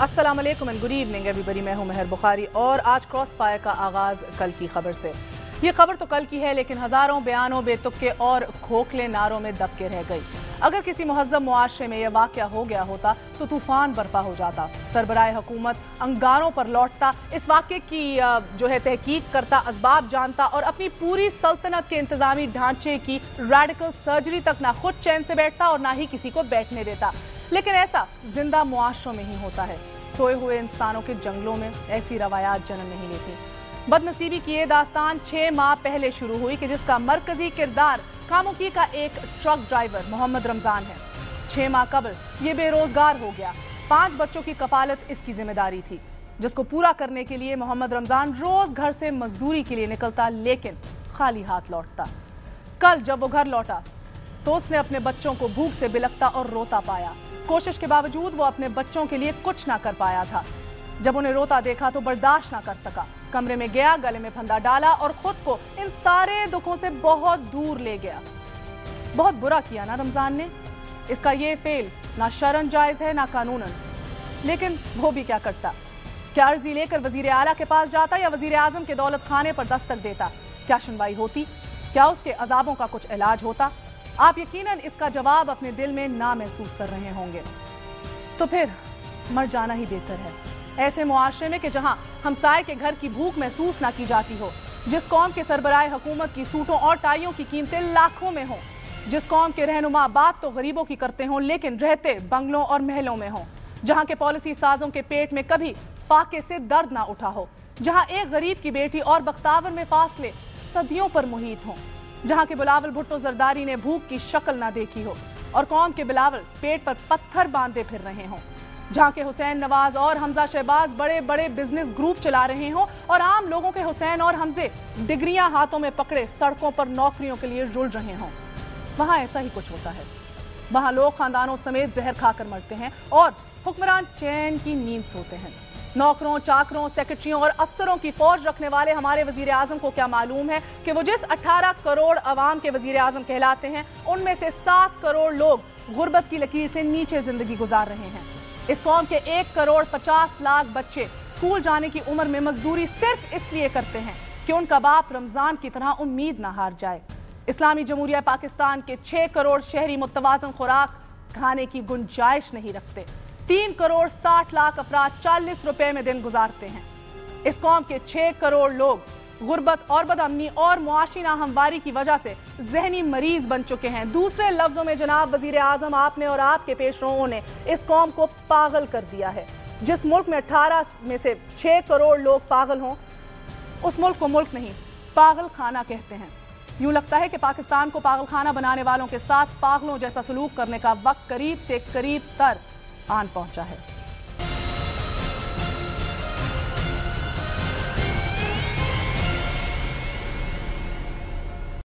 अस्सलाम वालेकुम and good evening everybody. मैं हूं मेहर बुखारी और आज क्रॉस फायर का आगाज कल की खबर से। ये खबर तो कल की है लेकिन हजारों बयानों, बेतुके और खोखले नारों में दब के रह गई। अगर किसी मुहज़्ज़ब मुआशरे में यह वाक़या हो गया होता तो तूफान बर्पा हो जाता, सरबराह हुकूमत अंगारों पर लौटता, इस वाक़े की तहकीक करता, असबाब जानता और अपनी पूरी सल्तनत के इंतज़ामी ढांचे की रेडिकल सर्जरी तक ना खुद चैन से बैठता और ना ही किसी को बैठने देता। लेकिन ऐसा जिंदा मुआशरों में ही होता है। सोए हुए इंसानों के जंगलों में ऐसी रवायात जन्म नहीं लेती। बदनसीबी की ये दास्तान 6 माह पहले शुरू हुई कि जिसका मरकजी किरदार खामोकी का एक ट्रक ड्राइवर मोहम्मद रमजान है। 6 माह कबल ये बेरोजगार हो गया। 5 बच्चों की कफालत इसकी जिम्मेदारी थी, जिसको पूरा करने के लिए मोहम्मद रमजान रोज घर से मजदूरी के लिए निकलता लेकिन खाली हाथ लौटता। कल जब वो घर लौटा तो उसने अपने बच्चों को भूख से बिलखता और रोता पाया। कोशिश के बावजूद वो अपने बच्चों के लिए कुछ ना कर पाया था। जब उन्हें रोता देखा तो बर्दाश्त ना कर सका, कमरे में गया, गले में फंदा डाला और खुद को इन सारे दुखों से बहुत दूर ले गया। बहुत बुरा किया ना रमजान ने। इसका ये फेल ना शरन जायज है ना कानूनन। लेकिन वो भी क्या करता? क्या अर्जी लेकर वजीर आला के पास जाता या वजीर आजम के दौलत खाने पर दस्तक देता? क्या सुनवाई होती? क्या उसके अजाबों का कुछ इलाज होता? आप यकीनन इसका जवाब अपने दिल में ना महसूस कर रहे होंगे। तो फिर मर जाना ही बेहतर है ऐसे मुआशरे में कि जहां हमसाए के घर की भूख महसूस ना की जाती हो, जिस कौम के सरबराह हुकूमत की सूटों और टाइयों की कीमतें लाखों में हों, जिस कौम के रहनुमा बात तो गरीबों की करते हों लेकिन रहते बंगलों और महलों में हों, जहां के पॉलिसी साजों के पेट में कभी फाके से दर्द ना उठा हो, जहां एक गरीब की बेटी और बख्तावर में फासले सदियों पर मुहीत हों, जहां के बिलावल भुट्टो जरदारी ने भूख की शक्ल ना देखी हो और कौम के बिलावल पेट पर पत्थर बांधे फिर रहे हों, जहां के हुसैन नवाज और हमजा शहबाज बड़े बड़े बिजनेस ग्रुप चला रहे हों और आम लोगों के हुसैन और हमजे डिग्रियां हाथों में पकड़े सड़कों पर नौकरियों के लिए रुल रहे हों। वहां ऐसा ही कुछ होता है। वहां लोग खानदानों समेत जहर खाकर मरते हैं और हुक्मरान चैन की नींद सोते हैं। नौकरों, चाकरों, सेक्रेटरियों और अफसरों की फौज रखने वाले हमारे वजीर आजम को क्या मालूम है कि वो जिस 18 करोड़ अवाम के वजीर आजम कहलाते हैं उनमें से 7 करोड़ लोग गुर्बत की लकीर से नीचे जिंदगी गुजार रहे हैं। इस कौम के 1 करोड़ 50 लाख बच्चे स्कूल जाने की उम्र में मजदूरी सिर्फ इसलिए करते हैं कि उनका बाप रमजान की तरह उम्मीद ना हार जाए। इस्लामी जमहूरिया पाकिस्तान के 6 करोड़ शहरी मुतवाजन खुराक खाने की गुंजाइश नहीं रखते। 3 करोड़ 60 लाख अफराद 40 रुपए में दिन गुजारते हैं। इस कौम के 6 करोड़ लोग गुर्बत और बदअमनी और मुआशी नाहमवारी की वजह से जहनी मरीज बन चुके हैं। दूसरे लफ्जों में जनाब वजीर आजम, आपने और आपके पेशरों ने इस कौम को पागल कर दिया है। जिस मुल्क में 18 में से 6 करोड़ लोग पागल हों उस मुल्क को मुल्क नहीं पागल खाना कहते हैं। यूं लगता है कि पाकिस्तान को पागल खाना बनाने वालों के साथ पागलों जैसा सलूक करने का वक्त करीब से करीब तर आन पहुंचा है।